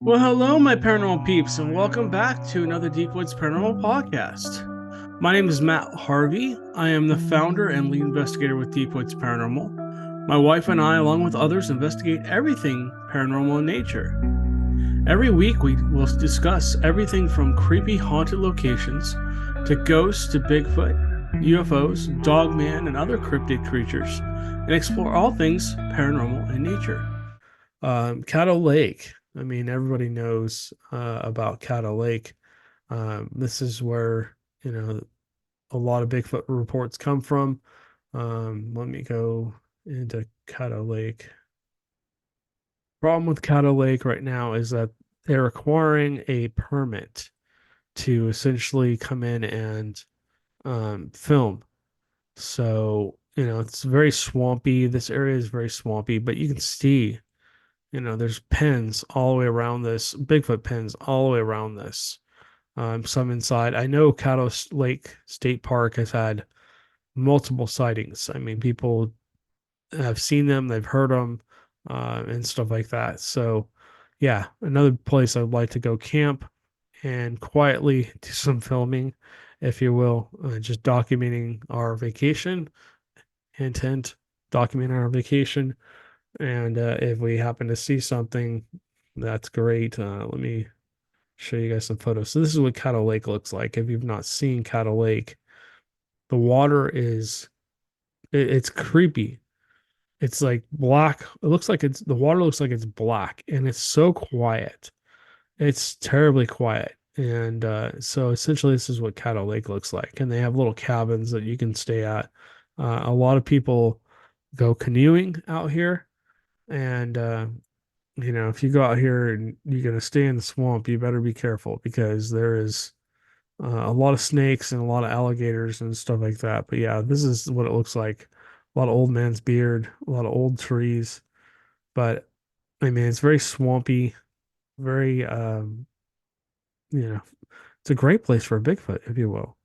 Well, hello, my paranormal peeps, and welcome back to another Deep Woods Paranormal podcast. My name is Matt Harvey. I am the founder and lead investigator with Deep Woods Paranormal. My wife and I, along with others, investigate everything paranormal in nature. Every week, we will discuss everything from creepy haunted locations to ghosts to Bigfoot, UFOs, Dogman, and other cryptid creatures, and explore all things paranormal in nature. Caddo Lake. I mean, everybody knows about Caddo Lake. This is where, a lot of Bigfoot reports come from. Let me go into Caddo Lake. Problem with Caddo Lake right now is that they're requiring a permit to essentially come in and film. So, it's very swampy. This area is very swampy, but you can see there's pins all the way around this, Bigfoot pins all the way around this. Some inside. I know Caddo Lake State Park has had multiple sightings. I mean, people have seen them, they've heard them, and stuff like that. So, yeah, another place I'd like to go camp and quietly do some filming, if you will, just documenting our vacation. Hint, hint, documenting our vacation. And if we happen to see something, that's great. Let me show you guys some photos. So this is what Caddo Lake looks like. If you've not seen Caddo Lake, the water is it's creepy. It's like black. It looks like the water looks like it's black, and it's so quiet. It's terribly quiet. And so essentially, this is what Caddo Lake looks like. And they have little cabins that you can stay at. A lot of people go canoeing out here. And if you go out here and you're going to stay in the swamp, you better be careful because there is a lot of snakes and a lot of alligators and stuff like that. But yeah, this is what it looks like. A lot of old man's beard, a lot of old trees. But I mean, it's very swampy, very, you know, it's a great place for a Bigfoot, if you will.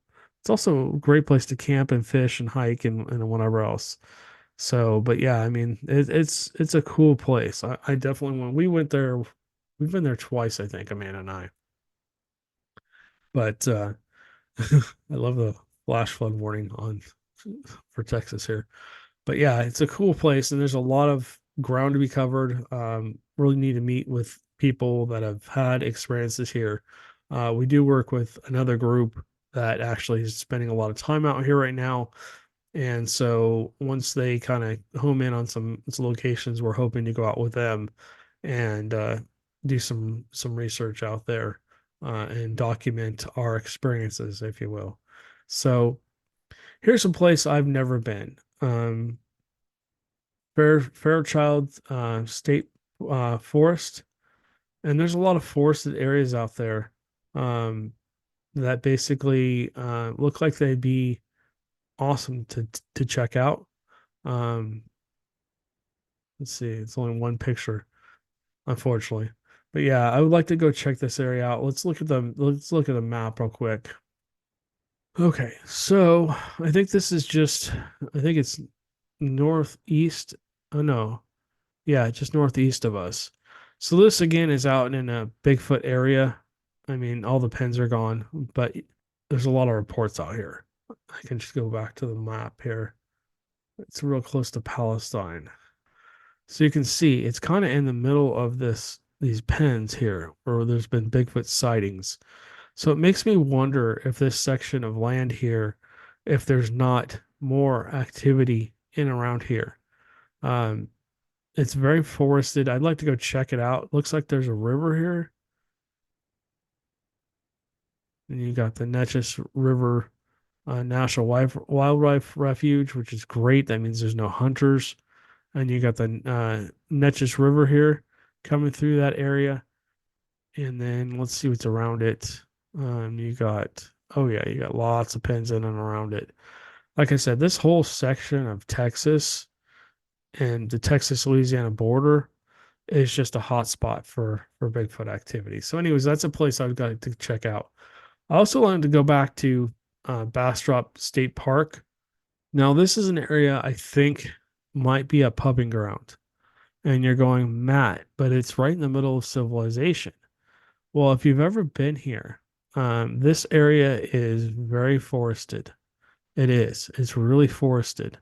It's also a great place to camp and fish and hike and whatever else. So, but yeah, I mean, it's a cool place. I definitely want. We went there. We've been there twice, I think, Amanda and I. But I love the flash flood warning on for Texas here. But yeah, it's a cool place, and there's a lot of ground to be covered. Really need to meet with people that have had experiences here. We do work with another group that actually is spending a lot of time out here right now. And so once they kind of home in on some locations, we're hoping to go out with them and do some research out there and document our experiences, if you will. So here's a place I've never been. Fairchild State Forest, and there's a lot of forested areas out there that basically look like they'd be awesome to check out. Um, let's see, it's only one picture, unfortunately. But yeah, I would like to go check this area out. Let's look at the map real quick. Okay, so I think it's northeast. Oh no, yeah, just northeast of us. So this again is out in a Bigfoot area. I mean, all the pins are gone, but there's a lot of reports out here. I can just go back to the map here. It's real close to Palestine. So you can see it's kind of in the middle of these pens here where there's been Bigfoot sightings. So it makes me wonder if this section of land here, if there's not more activity in around here. Um, it's very forested. I'd like to go check it out. Looks like there's a river here. And you got the Neches River National Wildlife Refuge, which is great. That means there's no hunters. And you got the Neches River here coming through that area. And then let's see what's around it. You got, oh yeah, you got lots of pins in and around it. Like I said, this whole section of Texas and the Texas-Louisiana border is just a hot spot for Bigfoot activity. So, anyways, that's a place I've got to check out. I also wanted to go back to Bastrop State Park. Now, this is an area I think might be a pubbing ground. And you're going, Matt, but it's right in the middle of civilization. Well, if you've ever been here, this area is very forested. It is. It's really forested.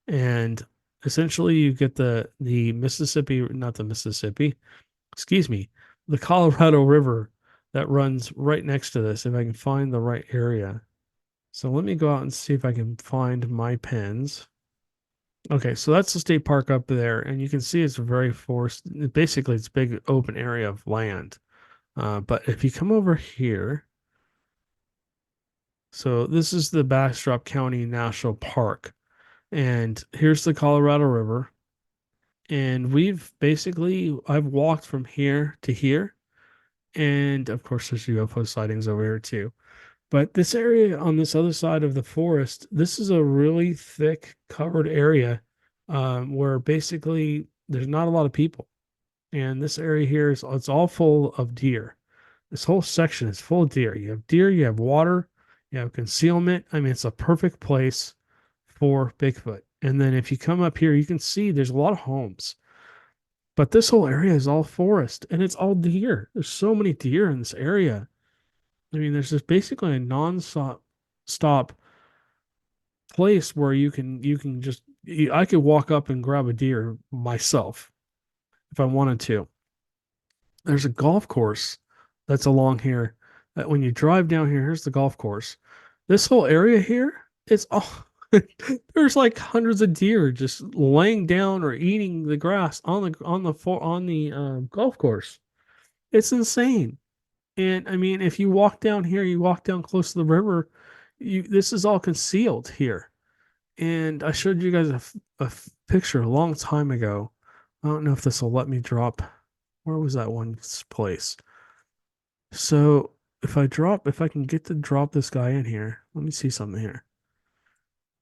And essentially you get the Mississippi, not the Mississippi, excuse me, the Colorado River that runs right next to this, if I can find the right area. So let me go out and see if I can find my pins. Okay, so that's the state park up there, and you can see it's very forested. Basically, it's a big open area of land. But if you come over here, so this is the Bastrop County National Park, and here's the Colorado River. And I've walked from here to here, and of course, there's UFO sightings over here too. But this area on this other side of the forest, this is a really thick covered area where basically there's not a lot of people. And this area here is it's all full of deer. This whole section is full of deer, you have water, you have concealment. I mean, it's a perfect place for Bigfoot. And then if you come up here, you can see there's a lot of homes. But this whole area is all forest and it's all deer. There's so many deer in this area. I mean, there's just basically a non-stop place where you can just I could walk up and grab a deer myself if I wanted to. There's a golf course that's along here that when you drive down here, here's the golf course. This whole area here, it's all there's like hundreds of deer just laying down or eating the grass on the golf course. It's insane. And I mean, if you walk down here, you walk down close to the river, this is all concealed here. And I showed you guys a picture a long time ago. I don't know if this will let me drop. Where was that one place? So if I can get to drop this guy in here, let me see something here.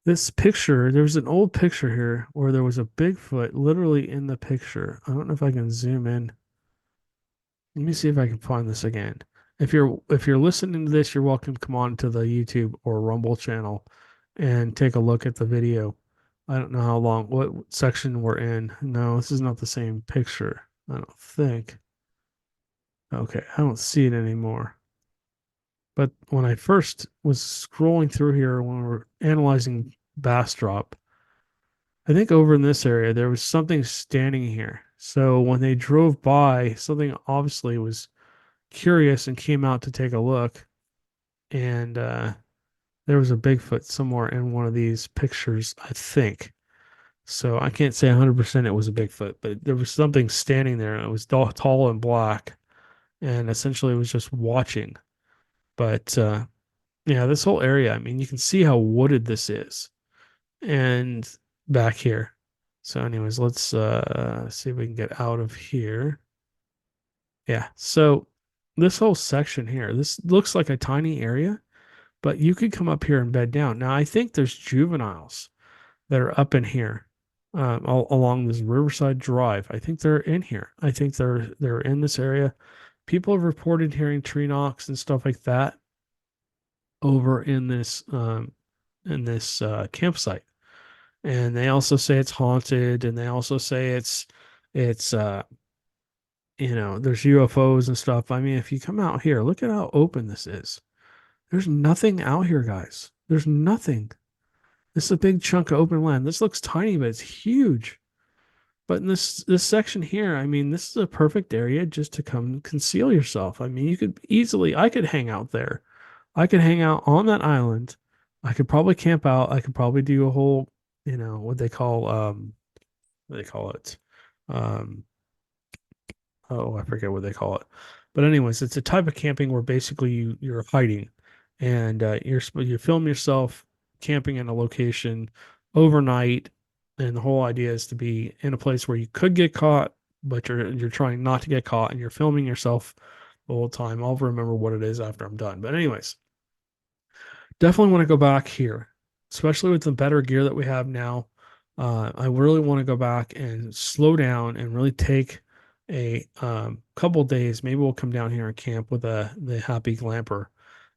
This picture, there was an old picture here where there was a Bigfoot literally in the picture. I don't know if I can zoom in. Let me see if I can find this again. If you're listening to this, you're welcome to come on to the YouTube or Rumble channel and take a look at the video. I don't know what section we're in. No, this is not the same picture. I don't think. Okay, I don't see it anymore. But when I first was scrolling through here when we were analyzing Bastrop, I think over in this area there was something standing here. So when they drove by, something obviously was curious and came out to take a look. And there was a Bigfoot somewhere in one of these pictures, I think. So I can't say 100% it was a Bigfoot, but there was something standing there. And it was tall and black, and essentially it was just watching. But yeah, this whole area, I mean, you can see how wooded this is. And back here. So anyways, let's see if we can get out of here. Yeah. So this whole section here, this looks like a tiny area, but you could come up here and bed down. Now, I think there's juveniles that are up in here along this Riverside Drive. I think they're in here. I think they're in this area. People have reported hearing tree knocks and stuff like that over in this campsite. And they also say it's haunted, and they also say it's there's UFOs and stuff. I mean, if you come out here, look at how open this is. There's nothing out here, guys. There's nothing. This is a big chunk of open land. This looks tiny, but it's huge. But in this section here, I mean, this is a perfect area just to come conceal yourself. I mean, I could hang out there. I could hang out on that island. I could probably camp out. I could probably do a whole, what they call it. Um, oh, I forget what they call it. But anyways, it's a type of camping where basically you're hiding, and you film yourself camping in a location overnight, and the whole idea is to be in a place where you could get caught, but you're trying not to get caught, and you're filming yourself the whole time. I'll remember what it is after I'm done. But anyways, definitely want to go back here, especially with the better gear that we have now. I really want to go back and slow down and really take a couple days. Maybe we'll come down here and camp with the Happy Glamper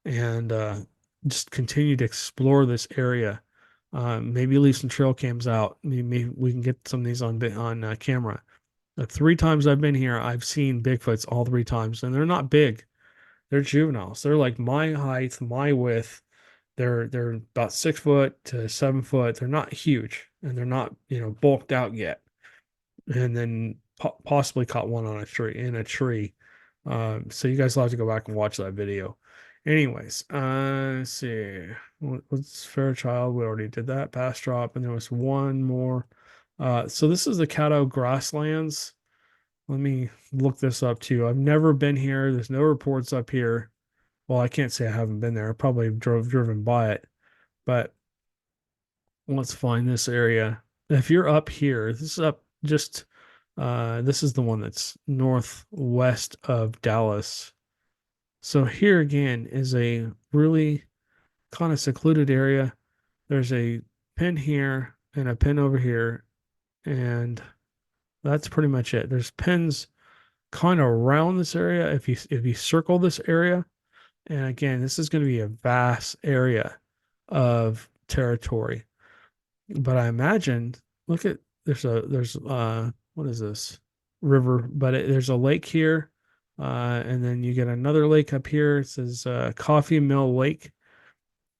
and just continue to explore this area. Maybe leave some trail cams out. Maybe we can get some of these on camera. The 3 times I've been here, I've seen Bigfoots all 3 times, and they're not big. They're juveniles. They're like my height, my width. They're about 6 foot to 7 foot. They're not huge, and they're not, bulked out yet. And then possibly caught one on a tree in a tree. So you guys will have to go back and watch that video. Anyways, let's see. What's Fairchild? We already did that. Bastrop, and there was one more. So this is the Caddo Grasslands. Let me look this up too. I've never been here. There's no reports up here. Well, I can't say I haven't been there. I probably driven by it, but let's find this area. If you're up here, this is up just this is the one that's northwest of Dallas. So here again is a really kind of secluded area. There's a pin here and a pin over here, and that's pretty much it. There's pins kind of around this area if you circle this area. And again, this is going to be a vast area of territory. But I imagine, look at there's what is this river? But there's a lake here, and then you get another lake up here. It says Coffee Mill Lake,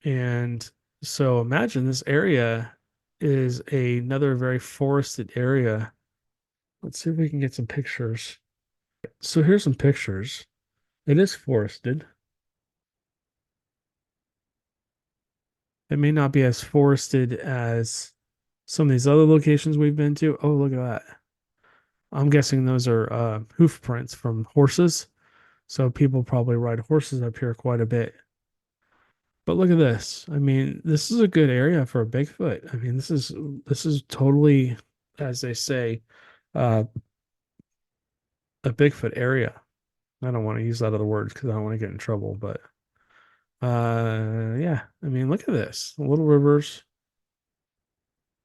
and so imagine this area is another very forested area. Let's see if we can get some pictures. So here's some pictures. It is forested. It may not be as forested as some of these other locations we've been to. Oh, look at that. I'm guessing those are hoof prints from horses. So people probably ride horses up here quite a bit. But look at this. I mean, this is a good area for a Bigfoot. I mean, this is totally, as they say, uh, a Bigfoot area. I don't want to use that other words because I don't want to get in trouble, but yeah. I mean, look at this. Little rivers,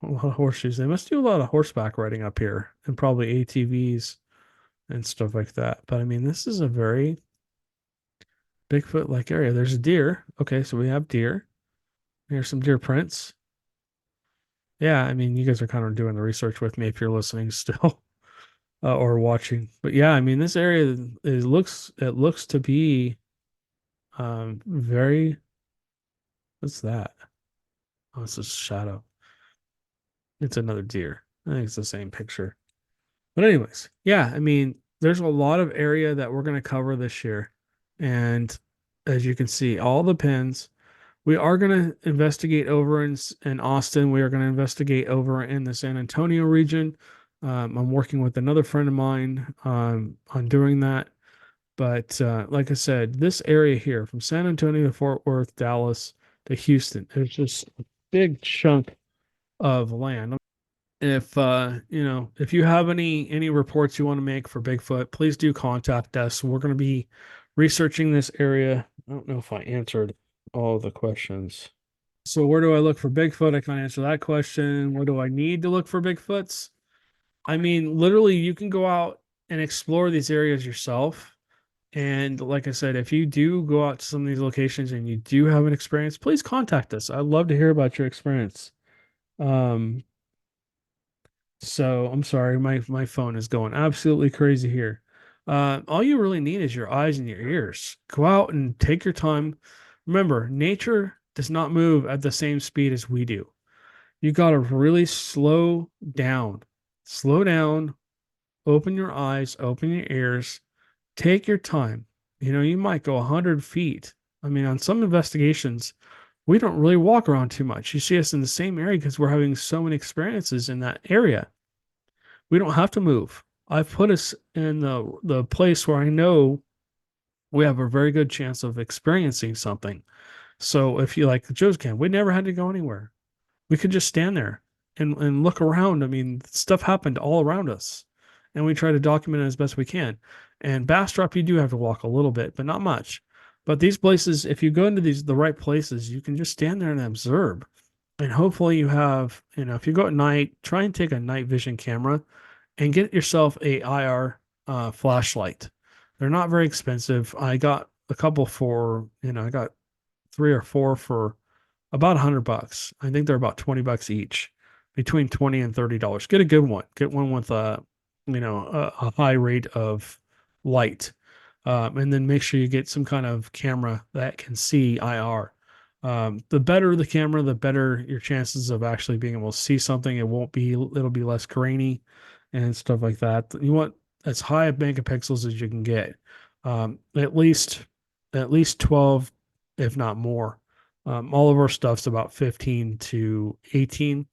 a lot of horseshoes. They must do a lot of horseback riding up here and probably ATVs and stuff like that. But I mean, this is a very Bigfoot-like area. There's a deer. Okay, so we have deer. Here's some deer prints. Yeah, I mean, you guys are kind of doing the research with me if you're listening still or watching. But yeah, I mean, this area looks to be very. What's that? Oh, it's a shadow. It's another deer. I think it's the same picture. But anyways, yeah, I mean, there's a lot of area that we're going to cover this year. And as you can see, all the pins. We are going to investigate over in Austin. We are going to investigate over in the San Antonio region. I'm working with another friend of mine on doing that. But like I said, this area here from San Antonio to Fort Worth, Dallas to Houston, it's just a big chunk of land. If you have any reports you want to make for Bigfoot, please do contact us. We're going to be researching this area. I don't know if I answered all the questions. So where do I look for Bigfoot? I can't answer that question. What do I need to look for Bigfoots? I mean, literally, you can go out and explore these areas yourself. And like I said, if you do go out to some of these locations and you do have an experience, please contact us. I'd love to hear about your experience. So I'm sorry, my phone is going absolutely crazy here. All you really need is your eyes and your ears. Go out and take your time. Remember, nature does not move at the same speed as we do. You got to really slow down, open your eyes, open your ears, take your time. You might go 100 feet. I mean, on some investigations, we don't really walk around too much. You see us in the same area because we're having so many experiences in that area. We don't have to move. I've put us in the place where I know we have a very good chance of experiencing something. So if you like Joe's camp, we never had to go anywhere. We could just stand there and look around. I mean, stuff happened all around us, and we try to document it as best we can. And Bastrop, you do have to walk a little bit, but not much. But these places, if you go into the right places, you can just stand there and observe. And hopefully you have, if you go at night, try and take a night vision camera and get yourself a IR flashlight. They're not very expensive. I got a couple for, I got 3 or 4 for about $100. I think they're about $20 each, between $20 and $30. Get a good one. Get one with a high rate of light. And then make sure you get some kind of camera that can see IR. The better the camera, the better your chances of actually being able to see something. It'll be less grainy and stuff like that. You want as high a megapixels as you can get. At least 12, if not more. All of our stuff's about 15 to 18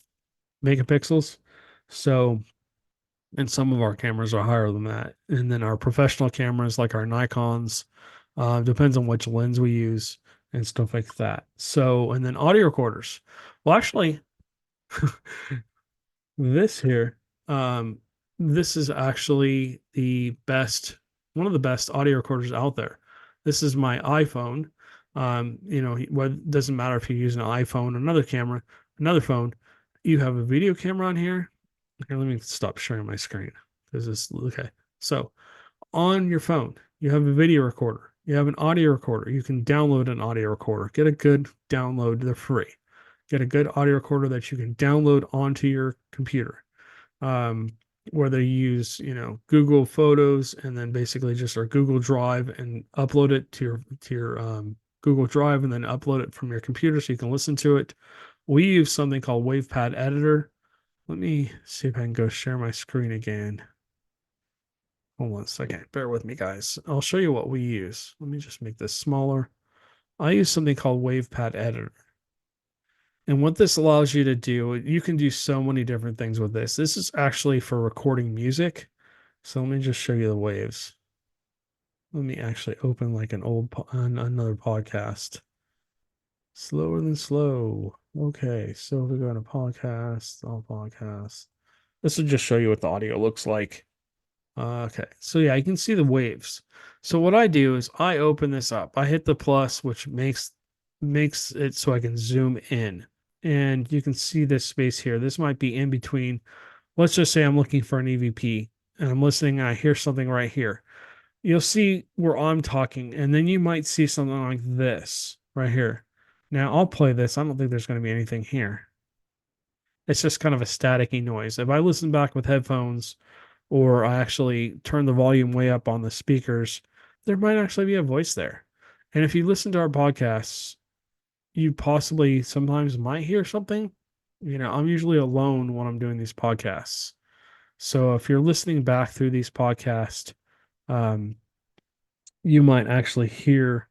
megapixels. So, and some of our cameras are higher than that. And then our professional cameras, like our Nikons, depends on which lens we use and stuff like that. So, and then audio recorders. Well, actually, this here, um, this is actually one of the best audio recorders out there. This is my iPhone. What doesn't matter if you're using an iPhone, another camera, another phone. You have a video camera on here. Okay, let me stop sharing my screen. This is okay. So on your phone, you have a video recorder. You have an audio recorder. You can download an audio recorder. Get a good download. They're free. Get a good audio recorder that you can download onto your computer. Um, whether you use, Google Photos and then basically just our Google Drive and upload it to your Google Drive and then upload it from your computer so you can listen to it. We use something called WavePad Editor. Let me see if I can go share my screen again. Hold on a second. Bear with me, guys. I'll show you what we use. Let me just make this smaller. I use something called WavePad Editor. And what this allows you to do, you can do so many different things with this. This is actually for recording music. So let me just show you the waves. Let me actually open like another podcast. Slower than slow. Okay, so if we go to podcast, all podcasts. This will just show you what the audio looks like. Okay, so yeah, you can see the waves. So what I do is I open this up. I hit the plus, which makes it so I can zoom in. And you can see this space here. This might be in between. Let's just say I'm looking for an EVP and I'm listening and I hear something right here. You'll see where I'm talking, and then you might see something like this right here. Now I'll play this. I don't think there's going to be anything here. It's just kind of a staticky noise. If I listen back with headphones or I actually turn the volume way up on the speakers, there might actually be a voice there. And if you listen to our podcasts, you possibly sometimes might hear something. I'm usually alone when I'm doing these podcasts. So if you're listening back through these podcasts, um, you might actually hear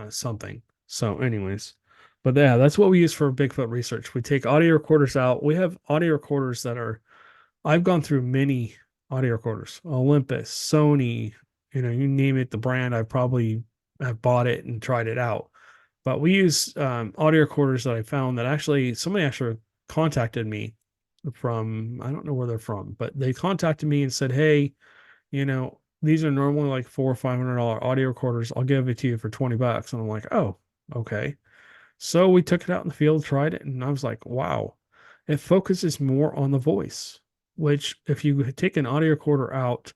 something. So, anyways, but yeah, that's what we use for Bigfoot research. We take audio recorders out. We have audio recorders I've gone through many audio recorders, Olympus, Sony, you name it, the brand, I probably have bought it and tried it out. But we use audio recorders that I found that somebody actually contacted me from, I don't know where they're from, but they contacted me and said, hey, these are normally like $400 or $500 audio recorders. I'll give it to you for $20. And I'm like, oh, okay. So we took it out in the field, tried it, and I was like, wow, it focuses more on the voice, which if you take an audio recorder out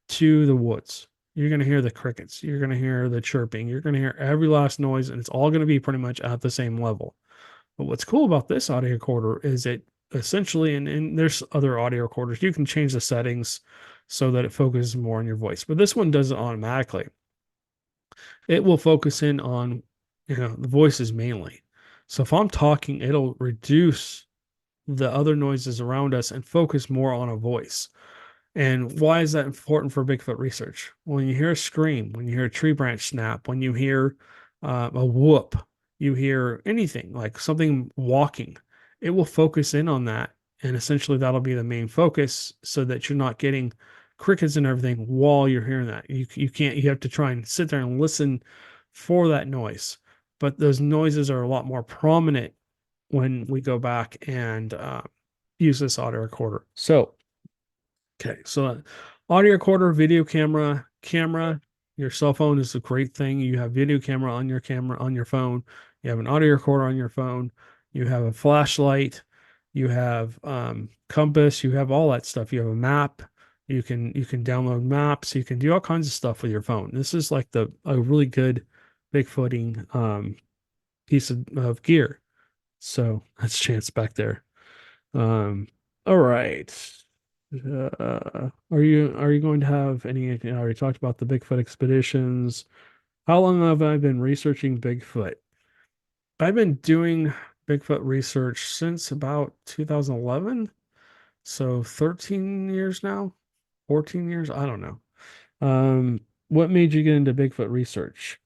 to the woods, you're going to hear the crickets, you're going to hear the chirping, you're going to hear every last noise, and it's all going to be pretty much at the same level. But what's cool about this audio recorder is it essentially, and there's other audio recorders, you can change the settings so that it focuses more on your voice. But this one does it automatically. It will focus in on, the voices mainly. So if I'm talking, it'll reduce the other noises around us and focus more on a voice. And why is that important for Bigfoot research? When you hear a scream, when you hear a tree branch snap, when you hear a whoop, you hear anything like something walking, it will focus in on that. And essentially, that'll be the main focus so that you're not getting crickets and everything while you're hearing that. You have to try and sit there and listen for that noise. But those noises are a lot more prominent when we go back and use this audio recorder. So, okay, so audio recorder, video camera. Your cell phone is a great thing. You have video camera on your phone. You have an audio recorder on your phone. You have a flashlight. You have compass. You have all that stuff. You have a map. You can download maps. You can do all kinds of stuff with your phone. This is like a really good Bigfooting piece of gear. So that's Chance back there. All right. Are you going to have any? You know, we talked about the Bigfoot expeditions. How long have I been researching Bigfoot? I've been doing Bigfoot research since about 2011, so 13 years now, 14 years, I don't know. What made you get into Bigfoot research?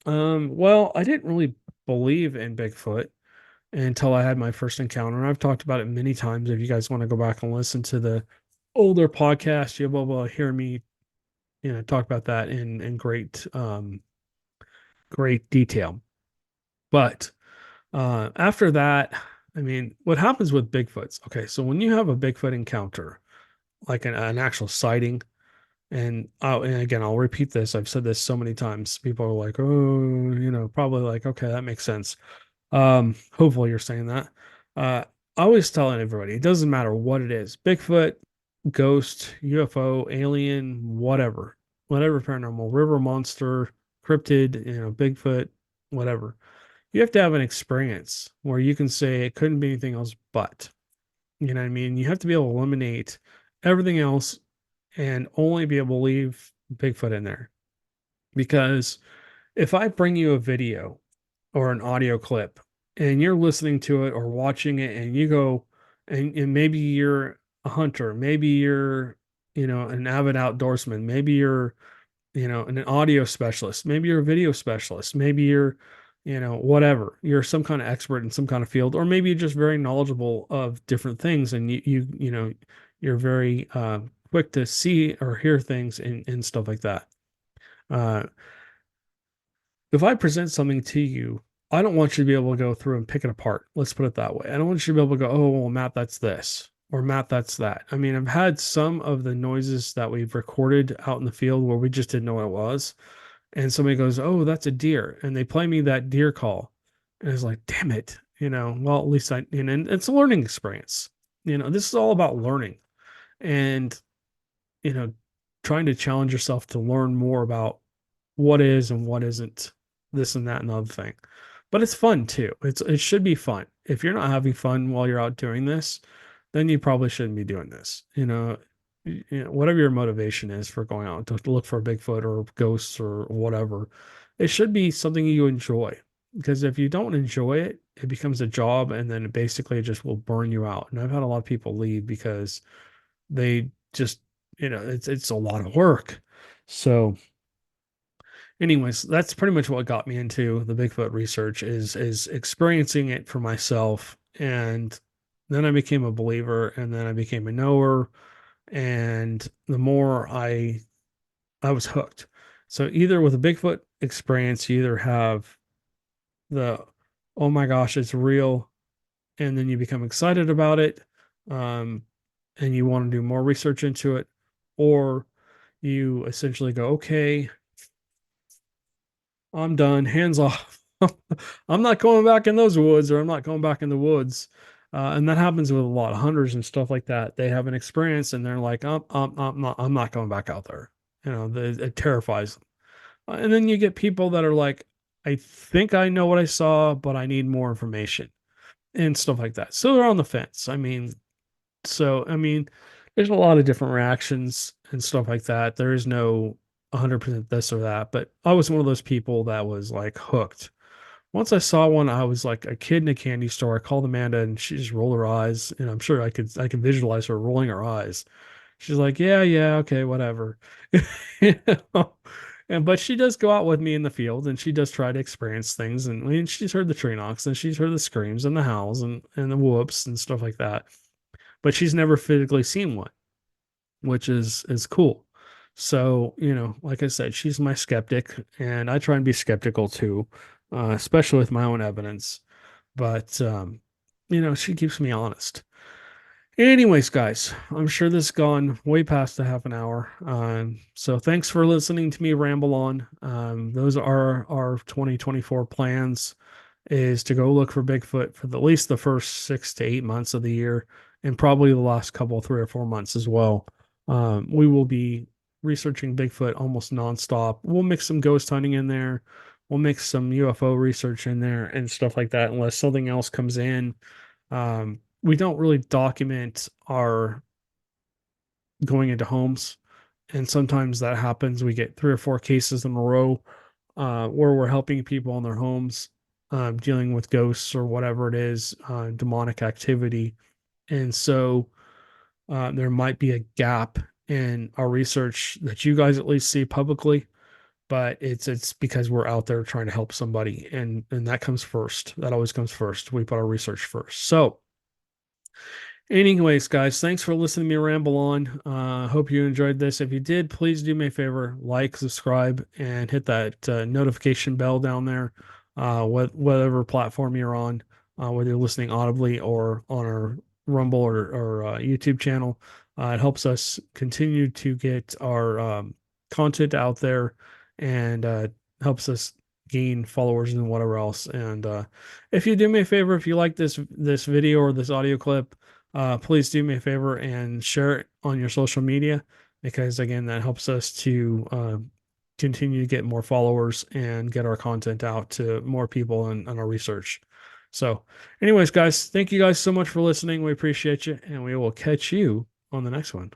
Well, I didn't really believe in Bigfoot until I had my first encounter. And I've talked about it many times. If you guys want to go back and listen to the older podcast, you'll be able to hear me, talk about that in great detail. But after that, I mean, what happens with Bigfoots? Okay, so when you have a Bigfoot encounter, like an actual sighting, and again, I'll repeat this. I've said this so many times. People are like, oh, probably like, okay, that makes sense. Hopefully you're saying that. I always tell everybody, it doesn't matter what it is, Bigfoot, ghost, UFO, alien, whatever paranormal, river monster, cryptid, Bigfoot, whatever. You have to have an experience where you can say it couldn't be anything else but. You know what I mean? You have to be able to eliminate everything else and only be able to leave Bigfoot in there. Because if I bring you a video or an audio clip and you're listening to it or watching it and you go and maybe you're a hunter, maybe you're, an avid outdoorsman, maybe you're, an audio specialist, maybe you're a video specialist, maybe you're, whatever, you're some kind of expert in some kind of field, or maybe you're just very knowledgeable of different things and you're very quick to see or hear things and stuff like that. Uh, if I present something to you, I don't want you to be able to go through and pick it apart. Let's put it that way. I don't want you to be able to go, oh, well, Matt, that's this, or Matt, that's that. I mean, I've had some of the noises that we've recorded out in the field where we just didn't know what it was. And somebody goes, oh, that's a deer. And they play me that deer call. And it's like, damn it. Well, at least and it's a learning experience. This is all about learning and, you know, trying to challenge yourself to learn more about what is and what isn't this and that and the other thing. But it's fun too. It should be fun. If you're not having fun while you're out doing this, then you probably shouldn't be doing this. Whatever your motivation is for going out to look for a Bigfoot or ghosts or whatever, it should be something you enjoy. Because if you don't enjoy it, it becomes a job and then it basically just will burn you out. And I've had a lot of people leave because they just, it's a lot of work. So anyways, that's pretty much what got me into the Bigfoot research is experiencing it for myself. And then I became a believer and then I became a knower. And the more I was hooked. So either with a Bigfoot experience, you either have the, oh my gosh, it's real, and then you become excited about it, um, and you want to do more research into it, or you essentially go, okay, I'm done, hands off. I'm not going back in those woods, or I'm not going back in the woods. And that happens with a lot of hunters and stuff like that. They have an experience and they're like, I'm not going back out there. It terrifies them. And then you get people that are like, I think I know what I saw, but I need more information and stuff like that. So they're on the fence. I mean, there's a lot of different reactions and stuff like that. There is no 100% this or that, but I was one of those people that was like hooked. Once I saw one, I was like a kid in a candy store. I called Amanda and she just rolled her eyes, and I'm sure I can visualize her rolling her eyes. She's like, yeah, yeah, okay, whatever. You know? But she does go out with me in the field and she does try to experience things. And I mean, she's heard the tree knocks and she's heard the screams and the howls and the whoops and stuff like that. But she's never physically seen one, which is cool. So, like I said, she's my skeptic, and I try and be skeptical too, especially with my own evidence. But, she keeps me honest. Anyways, guys, I'm sure this has gone way past a half an hour. So thanks for listening to me ramble on. Those are our 2024 plans is to go look for Bigfoot for at least the first 6 to 8 months of the year and probably the last couple, 3 or 4 months as well. We will be researching Bigfoot almost nonstop. We'll mix some ghost hunting in there. We'll mix some UFO research in there and stuff like that, unless something else comes in. We don't really document our going into homes. And sometimes that happens. We get 3 or 4 cases in a row where we're helping people in their homes, dealing with ghosts or whatever it is, demonic activity. And so there might be a gap in our research that you guys at least see publicly, but it's because we're out there trying to help somebody, and that comes first. That always comes first. We put our research first. So anyways, guys, thanks for listening to me ramble on. Hope you enjoyed this. If you did, please do me a favor, like, subscribe, and hit that notification bell down there, whatever platform you're on, whether you're listening audibly or on our Rumble or YouTube channel. It helps us continue to get our content out there, and helps us gain followers and whatever else. And if you do me a favor, if you like this video or this audio clip, please do me a favor and share it on your social media, because again, that helps us to continue to get more followers and get our content out to more people and our research. So anyways, guys, thank you guys so much for listening. We appreciate you, and we will catch you on the next one.